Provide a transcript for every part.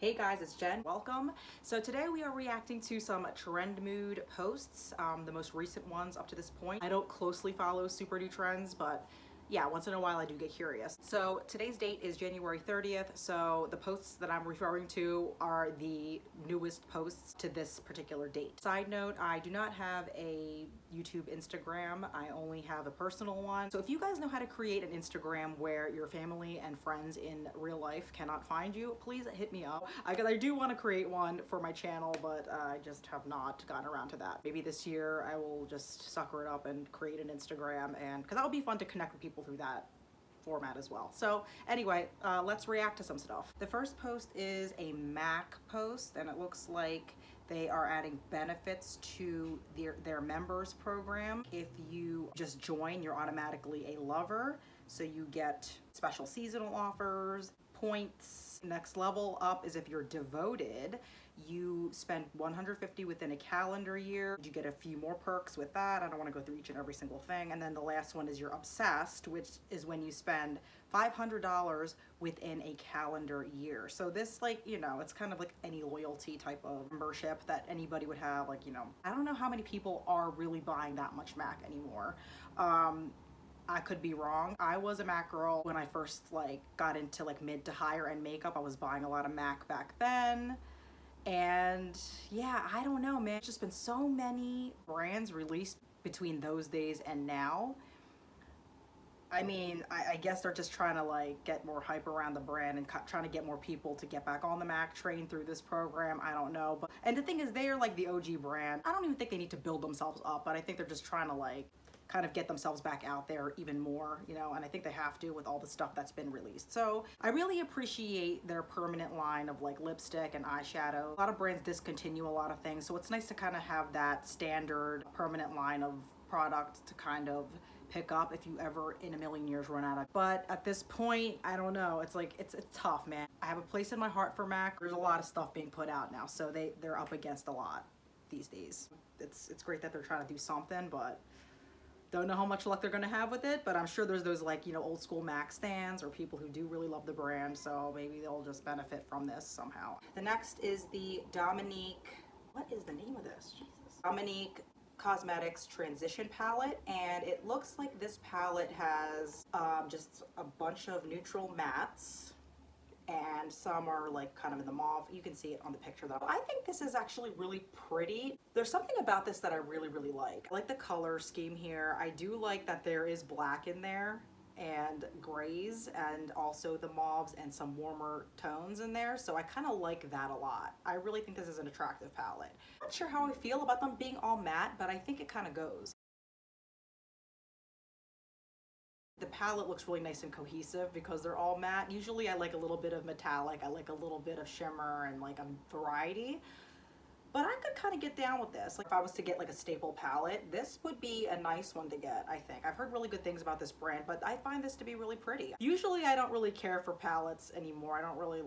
Hey guys, it's Jen. Welcome. So today we are reacting to some Trendmood posts, the most recent ones up to this point. I don't closely follow super new trends, but yeah, once in a while I do get curious. So today's date is January 30th, so the posts that I'm referring to are the newest posts to this particular date. Side note, I do not have a YouTube Instagram. I only have a personal one. So if you guys know how to create an Instagram where your family and friends in real life cannot find you, please hit me up. I do want to create one for my channel, but I just have not gotten around to that. Maybe this year I will just sucker it up and create an Instagram, and because that'll be fun to connect with people through that format as well. So anyway, let's react to some stuff. The first post is a MAC post, and it looks like they are adding benefits to their members program. If you just join, you're automatically a lover, so you get special seasonal offers, points. Next level up is if you're devoted, you spend 150 within a calendar year. You get a few more perks with that. I don't want to go through each and every single thing. And then the last one is you're obsessed, which is when you spend $500 within a calendar year. So this, like, you know, it's kind of like any loyalty type of membership that anybody would have. Like, you know, I don't know how many people are really buying that much MAC anymore. I could be wrong. I was a MAC girl when I first got into mid to higher end makeup. I was buying a lot of MAC back then. And yeah, I don't know, man. There's just been so many brands released between those days and now. I mean, I guess they're just trying to get more hype around the brand and trying to get more people to get back on the MAC train through this program. I don't know. And the thing is, they are like the OG brand. I don't even think they need to build themselves up, but I think they're just trying to kind of get themselves back out there even more, you know, and I think they have to with all the stuff that's been released. So I really appreciate their permanent line of lipstick and eyeshadow. A lot of brands discontinue a lot of things, so it's nice to kind of have that standard permanent line of product to kind of pick up if you ever in a million years run out of. But at this point, I don't know, it's tough, man. I have a place in my heart for MAC. There's a lot of stuff being put out now, so they're up against a lot these days. It's great that they're trying to do something, but don't know how much luck they're gonna have with it, but I'm sure there's those old school MAC stands or people who do really love the brand, so maybe they'll just benefit from this somehow. The next is the Dominique, what is the name of this? Jesus. Dominique Cosmetics Transition Palette, and it looks like this palette has just a bunch of neutral mattes, and some are kind of in the mauve. You can see it on the picture though. I think this is actually really pretty. There's something about this that I really like. I like the color scheme here. I do like that there is black in there and grays and also the mauves and some warmer tones in there. So I kind of like that a lot. I really think this is an attractive palette. I'm not sure how I feel about them being all matte, but I think it kind of goes. The palette looks really nice and cohesive because they're all matte. Usually I like a little bit of metallic, I like a little bit of shimmer and a variety. But I could kind of get down with this. If I was to get a staple palette, this would be a nice one to get, I think. I've heard really good things about this brand, but I find this to be really pretty. Usually I don't really care for palettes anymore. I don't really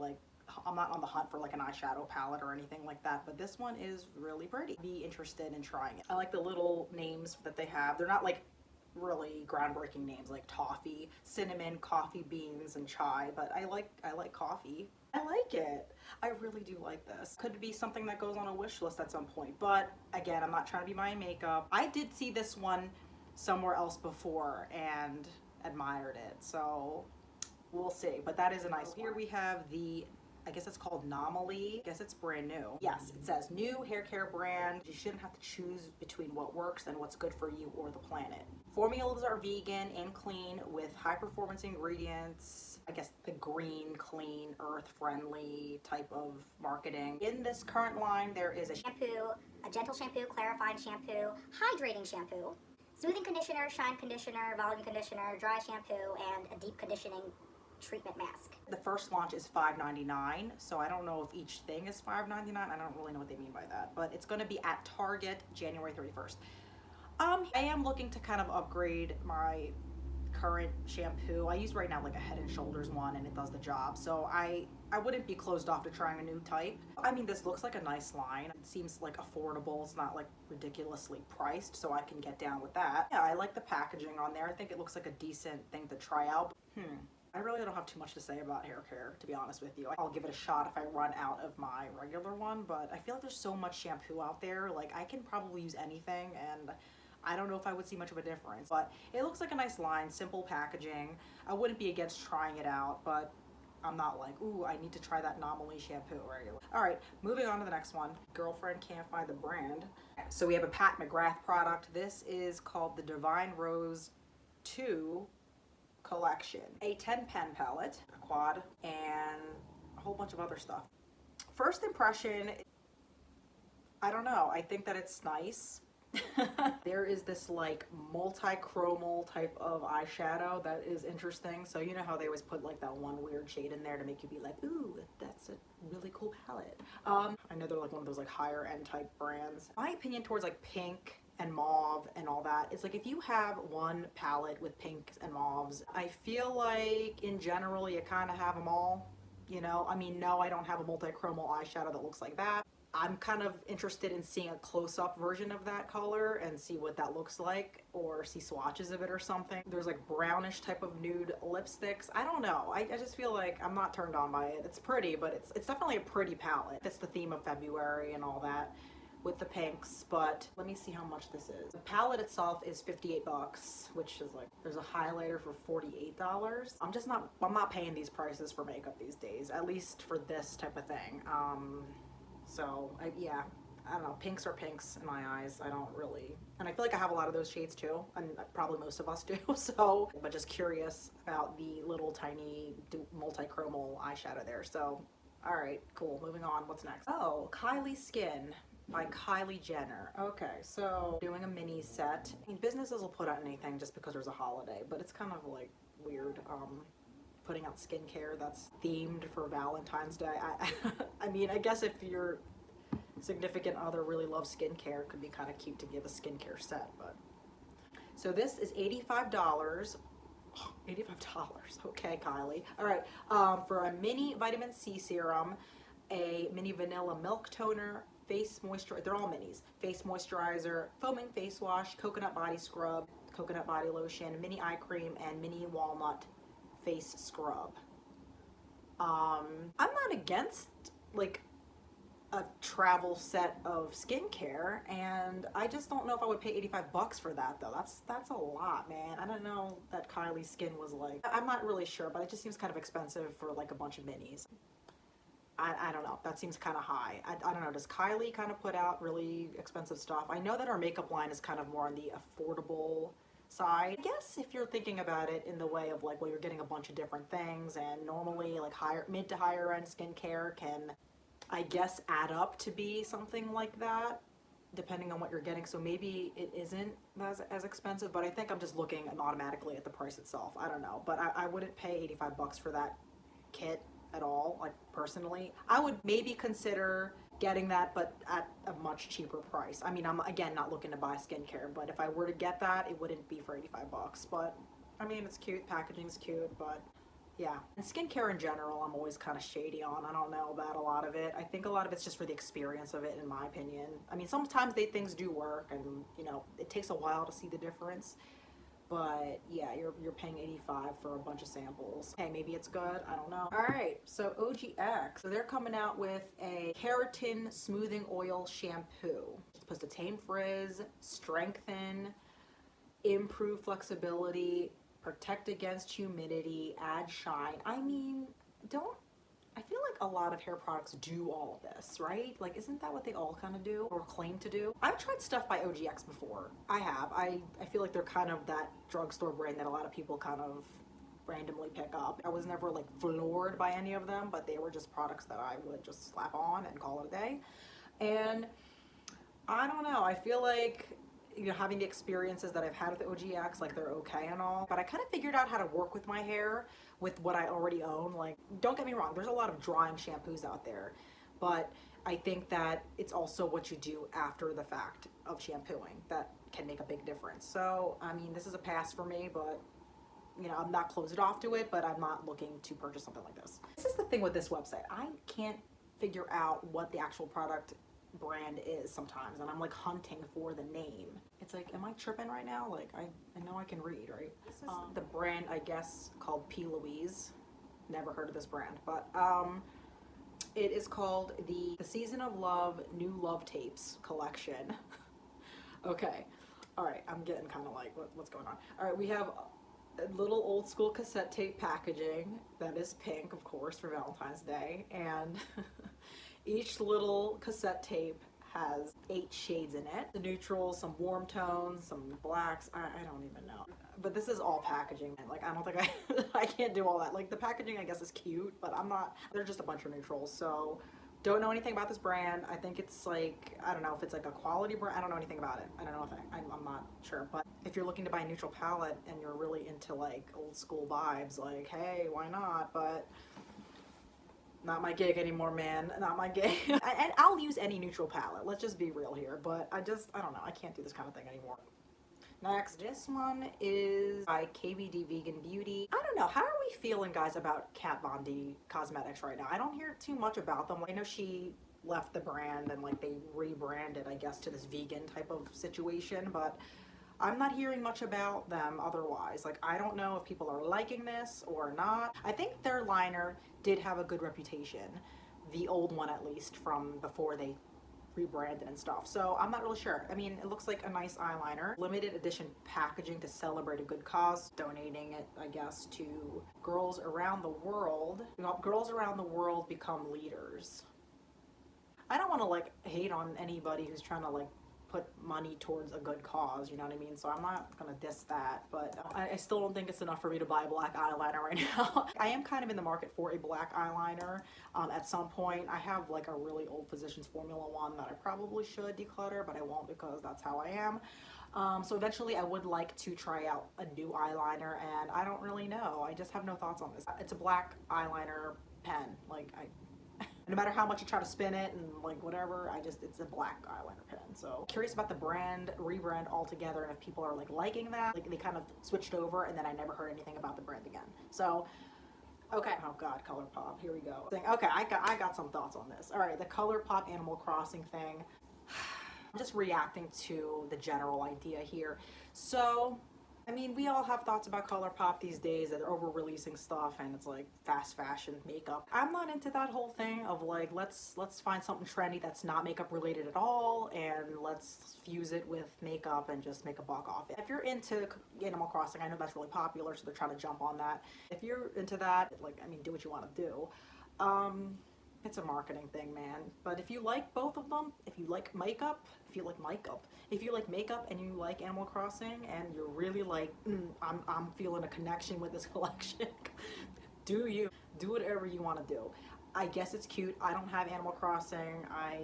I'm not on the hunt for an eyeshadow palette or anything like that, but this one is really pretty. Be interested in trying it. I like the little names that they have. They're not really groundbreaking names like toffee, cinnamon, coffee beans, and chai, but I like coffee. I like it. I really do like this. Could be something that goes on a wish list at some point, but again, I'm not trying to be buying makeup. I did see this one somewhere else before and admired it, so we'll see, but that is a nice one. Here we have the, I guess it's called Anomaly. I guess it's brand new. Yes, it says new hair care brand. You shouldn't have to choose between what works and what's good for you or the planet. Formulas are vegan and clean with high performance ingredients. I guess the green, clean, earth friendly type of marketing. In this current line, there is a shampoo, a gentle shampoo, clarifying shampoo, hydrating shampoo, smoothing conditioner, shine conditioner, volume conditioner, dry shampoo, and a deep conditioning treatment mask. The first launch is $5.99, so I don't know if each thing is $5.99. I don't really know what they mean by that, but it's going to be at Target January 31st. I am looking to kind of upgrade my current shampoo. I use right now a Head and Shoulders one, and it does the job, so I wouldn't be closed off to trying a new type. I mean, this looks like a nice line. It seems affordable. It's not ridiculously priced, so I can get down with that. Yeah, I like the packaging on there. I think it looks like a decent thing to try out. I really don't have too much to say about hair care, to be honest with you. I'll give it a shot if I run out of my regular one, but I feel like there's so much shampoo out there. Like, I can probably use anything, and I don't know if I would see much of a difference. But it looks like a nice line, simple packaging. I wouldn't be against trying it out, but I'm not like, ooh, I need to try that Nominally shampoo regular. All right, moving on to the next one. Girlfriend can't find the brand. So we have a Pat McGrath product. This is called the Divine Rose 2 collection. A 10 pen palette, a quad, and a whole bunch of other stuff. First impression, I don't know. I think that it's nice. There is this like multi-chromal type of eyeshadow that is interesting. So you know how they always put like that one weird shade in there to make you be like, ooh, that's a really cool palette. I know they're like one of those like higher end type brands. My opinion towards like pink and mauve and all that, it's like if you have one palette with pinks and mauves, I feel like in general you kind of have them all. You know, I mean, no, I don't have a multi-chromal eyeshadow that looks like that. I'm kind of interested in seeing a close-up version of that color and see what that looks like, or see swatches of it or something. There's like brownish type of nude lipsticks. I don't know. I just feel like I'm not turned on by it. It's pretty, but it's definitely a pretty palette. That's the theme of February and all that with the pinks, but let me see how much this is. The palette itself is 58 bucks, which is like, there's a highlighter for $48. I'm not paying these prices for makeup these days, at least for this type of thing. Yeah, I don't know, pinks are pinks in my eyes. I don't really, and I feel like I have a lot of those shades too, and probably most of us do, so, but just curious about the little tiny multi-chromal eyeshadow there. So, all right, cool, moving on, what's next? Oh, Kylie Skin by Kylie Jenner. Okay, so doing a mini set. I mean, businesses will put out anything just because there's a holiday, but it's kind of like weird, putting out skincare that's themed for Valentine's Day. I mean, I guess if your significant other really loves skincare, it could be kind of cute to give a skincare set, but. So this is $85. $85, okay, Kylie. All right, for a mini vitamin C serum, a mini vanilla milk toner, face moisturizer, they're all minis, face moisturizer, foaming face wash, coconut body scrub, coconut body lotion, mini eye cream, and mini walnut face scrub. I'm not against like a travel set of skincare, and I just don't know if I would pay 85 bucks for that though. That's a lot, man. I don't know that Kylie Skin was like, I'm not really sure, but it just seems kind of expensive for like a bunch of minis. I don't know, that seems kind of high. I don't know, does Kylie kind of put out really expensive stuff? I know that our makeup line is kind of more on the affordable side. I guess if you're thinking about it in the way of like, well, you're getting a bunch of different things, and normally like mid to higher end skincare can, I guess, add up to be something like that, depending on what you're getting. So maybe it isn't as expensive, but I think I'm just looking automatically at the price itself. I don't know, but I wouldn't pay 85 bucks for that kit at all, like personally. I would maybe consider getting that, but at a much cheaper price. I mean, I'm again not looking to buy skincare, but if I were to get that, it wouldn't be for 85 bucks. But I mean, it's cute, packaging's cute, but yeah. And skincare in general, I'm always kind of shady on. I don't know about a lot of it. I think a lot of it's just for the experience of it, in my opinion. I mean, sometimes things do work, and you know, it takes a while to see the difference. But yeah, you're paying 85 for a bunch of samples. Hey, maybe it's good, I don't know. All right, so OGX, so they're coming out with a keratin smoothing oil shampoo. It's supposed to tame frizz, strengthen, improve flexibility, protect against humidity, add shine. I mean, I feel like a lot of hair products do all of this, right? Like, isn't that what they all kind of do or claim to do? I've tried stuff by OGX before. I have. I feel like they're kind of that drugstore brand that a lot of people kind of randomly pick up. I was never like floored by any of them, but they were just products that I would just slap on and call it a day. And I don't know, I feel like, you know, having the experiences that I've had with OGX, like they're okay and all, but I kind of figured out how to work with my hair with what I already own. Like, don't get me wrong, there's a lot of drying shampoos out there, but I think that it's also what you do after the fact of shampooing that can make a big difference. So, I mean, this is a pass for me, but you know, I'm not closed off to it, but I'm not looking to purchase something like this. This is the thing with this website. I can't figure out what the actual product brand is sometimes, and I'm like hunting for the name. It's like, am I tripping right now? Like, I know I can read, right? This is the brand, I guess, called P. Louise. Never heard of this brand, but it is called the Season of Love New Love Tapes collection. Okay, all right, I'm getting kind of like, what's going on? All right, we have a little old school cassette tape packaging that is pink, of course, for Valentine's Day, and each little cassette tape has 8 shades in it. The neutrals, some warm tones, some blacks, I don't even know. But this is all packaging. Like, I don't think I can't do all that. Like, the packaging, I guess, is cute, but I'm not, they're just a bunch of neutrals. So, don't know anything about this brand. I think it's like, I don't know if it's like a quality brand. I don't know anything about it. I don't know if I'm not sure. But if you're looking to buy a neutral palette and you're really into like old school vibes, like, hey, why not? But not my gig anymore, man. Not my gig. And I'll use any neutral palette. Let's just be real here. But I don't know. I can't do this kind of thing anymore. Next, this one is by KVD Vegan Beauty. I don't know. How are we feeling, guys, about Kat Von D cosmetics right now? I don't hear too much about them. I know she left the brand and like they rebranded, I guess, to this vegan type of situation, but I'm not hearing much about them otherwise. Like, I don't know if people are liking this or not. I think their liner did have a good reputation, the old one at least, from before they rebranded and stuff. So I'm not really sure. I mean, it looks like a nice eyeliner. Limited edition packaging to celebrate a good cause. Donating it, I guess, to girls around the world. Girls around the world become leaders. I don't want to like hate on anybody who's trying to like put money towards a good cause, you know what I mean? So I'm not gonna diss that, but I still don't think it's enough for me to buy a black eyeliner right now. I am kind of in the market for a black eyeliner at some point. I have like a really old Physicians Formula one that I probably should declutter, but I won't because that's how I am. So eventually I would like to try out a new eyeliner, and I don't really know. I just have no thoughts on this. It's a black eyeliner pen. Like, no matter how much you try to spin it and like whatever, it's a black eyeliner pen. So curious about the rebrand altogether, and if people are like liking that. Like, they kind of switched over and then I never heard anything about the brand again. So, okay. Oh God, Colourpop, here we go. Okay, I got some thoughts on this. All right, the Colourpop Animal Crossing thing. I'm just reacting to the general idea here. So, I mean, we all have thoughts about Colourpop these days, that they're over-releasing stuff and it's like fast fashion makeup. I'm not into that whole thing of like, let's find something trendy that's not makeup related at all and let's fuse it with makeup and just make a buck off it. If you're into Animal Crossing, I know that's really popular, so they're trying to jump on that. If you're into that, like, I mean, do what you want to do. It's a marketing thing, man. But if you like both of them, if you like makeup and you like Animal Crossing and you're really like, I'm feeling a connection with this collection, do whatever you want to do. I guess it's cute. I don't have Animal Crossing. I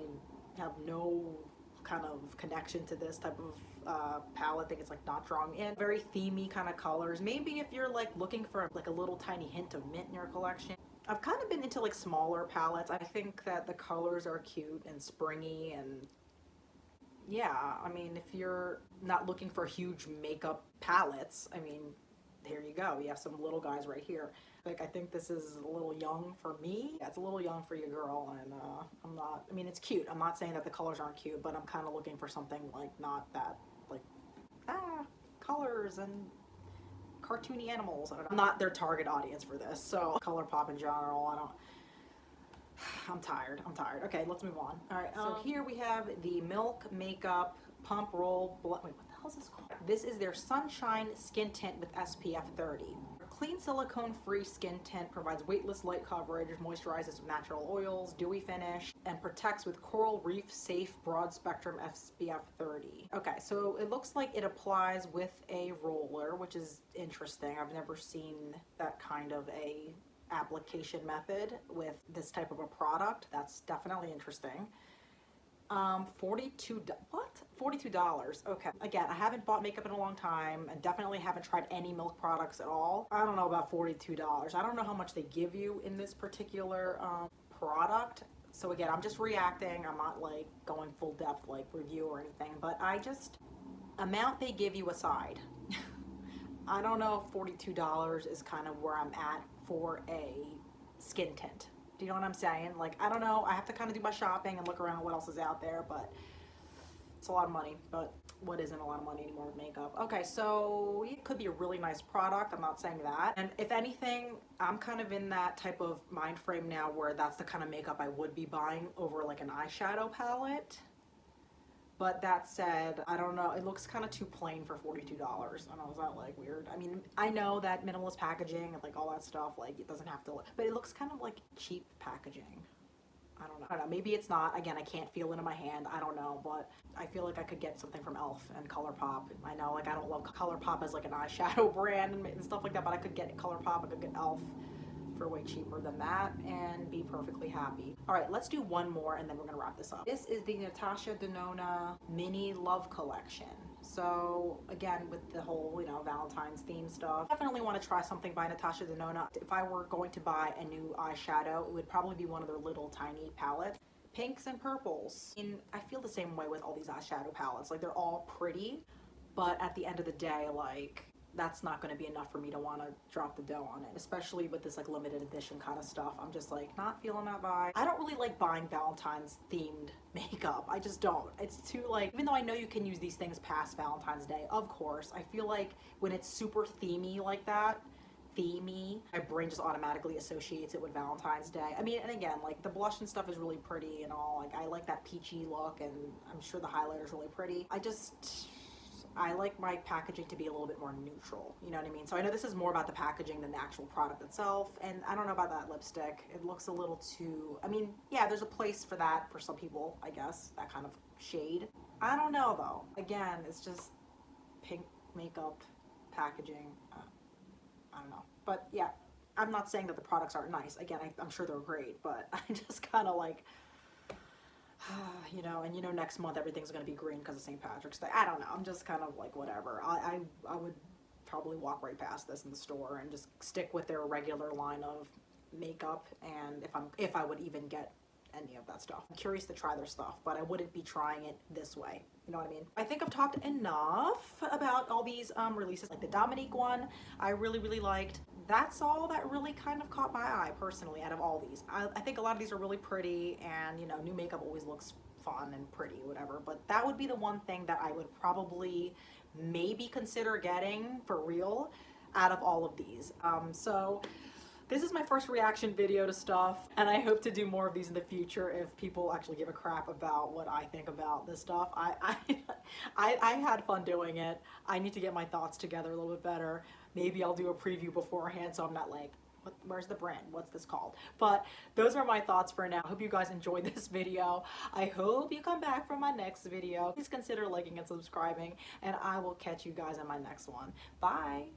have no kind of connection to this type of palette. I think it's like not drawn in. Very themey kind of colors. Maybe if you're like looking for like a little tiny hint of mint in your collection. I've kind of been into like smaller palettes. I think that the colors are cute and springy, and yeah, I mean, if you're not looking for huge makeup palettes, I mean, here you go. You have some little guys right here. Like, I think this is a little young for me. Yeah, it's a little young for your girl, and I'm not, I mean, it's cute. I'm not saying that the colors aren't cute, but I'm kind of looking for something like not that, like, colors and cartoony animals. I'm not their target audience for this. So Colourpop in general, I'm tired. Okay, let's move on. All right, so here we have the Milk Makeup Pump Roll Wait, what the hell is this called? This is their Sunshine Skin Tint with SPF 30. Clean silicone-free skin tint provides weightless light coverage, moisturizes with natural oils, dewy finish, and protects with coral reef safe broad spectrum SPF 30. Okay, so it looks like it applies with a roller, which is interesting. I've never seen that kind of a application method with this type of a product. That's definitely interesting. $42. Okay. Again, I haven't bought makeup in a long time and definitely haven't tried any Milk products at all. I don't know about $42. I don't know how much they give you in this particular product. So again, I'm just reacting. I'm not like going full depth like review or anything, but amount they give you aside. I don't know if $42 is kind of where I'm at for a skin tint. Do you know what I'm saying? Like, I don't know. I have to kind of do my shopping and look around what else is out there, but it's a lot of money. But what isn't a lot of money anymore with makeup? Okay, so it could be a really nice product. I'm not saying that. And if anything, I'm kind of in that type of mind frame now where that's the kind of makeup I would be buying over like an eyeshadow palette. But that said, I don't know, it looks kind of too plain for $42. And I was that like weird. I mean, I know that minimalist packaging and like all that stuff, like it doesn't have to look, but it looks kind of like cheap packaging. I don't know. Maybe it's not. Again, I can't feel it in my hand. I don't know, but I feel like I could get something from e.l.f. and Colourpop. I know, like, I don't love Colourpop as like an eyeshadow brand and stuff like that, but I could get Colourpop, I could get e.l.f. for way cheaper than that and be perfectly happy. All right, let's do one more and then we're gonna wrap this up. This is the Natasha Denona Mini Love Collection. So again, with the whole, you know, Valentine's theme stuff, definitely want to try something by Natasha Denona. If I were going to buy a new eyeshadow, it would probably be one of their little tiny palettes. Pinks and purples. And I feel the same way with all these eyeshadow palettes. Like, they're all pretty, but at the end of the day, like, that's not going to be enough for me to want to drop the dough on it, especially with this like limited edition kind of stuff. I'm just like not feeling that vibe. I don't really like buying Valentine's themed makeup. I just don't. It's too like, even though I know you can use these things past Valentine's Day, of course, I feel like when it's super themey like that, my brain just automatically associates it with Valentine's Day. I mean, and again, like the blush and stuff is really pretty and all. Like, I like that peachy look, and I'm sure the highlighter's really pretty. I like my packaging to be a little bit more neutral, you know what I mean? So I know this is more about the packaging than the actual product itself, and I don't know about that lipstick. It looks a little too, I mean, yeah, there's a place for that for some people, I guess, that kind of shade. I don't know though. Again, it's just pink makeup, packaging, I don't know. But yeah, I'm not saying that the products aren't nice. Again, I'm sure they're great, but I just kind of like, you know, and you know, next month everything's gonna be green because of St. Patrick's Day. I don't know. I'm just kind of like whatever. I would probably walk right past this in the store and just stick with their regular line of makeup. And if I would even get any of that stuff, I'm curious to try their stuff, but I wouldn't be trying it this way. You know what I mean? I think I've talked enough about all these releases. Like the Dominique one, I really liked. That's all that really kind of caught my eye personally out of all these. I think a lot of these are really pretty, and you know, new makeup always looks fun and pretty, whatever, but that would be the one thing that I would probably maybe consider getting for real out of all of these. So this is my first reaction video to stuff, and I hope to do more of these in the future if people actually give a crap about what I think about this stuff. I had fun doing it. I need to get my thoughts together a little bit better. Maybe I'll do a preview beforehand so I'm not like, where's the brand? What's this called? But those are my thoughts for now. I hope you guys enjoyed this video. I hope you come back for my next video. Please consider liking and subscribing, and I will catch you guys in my next one. Bye.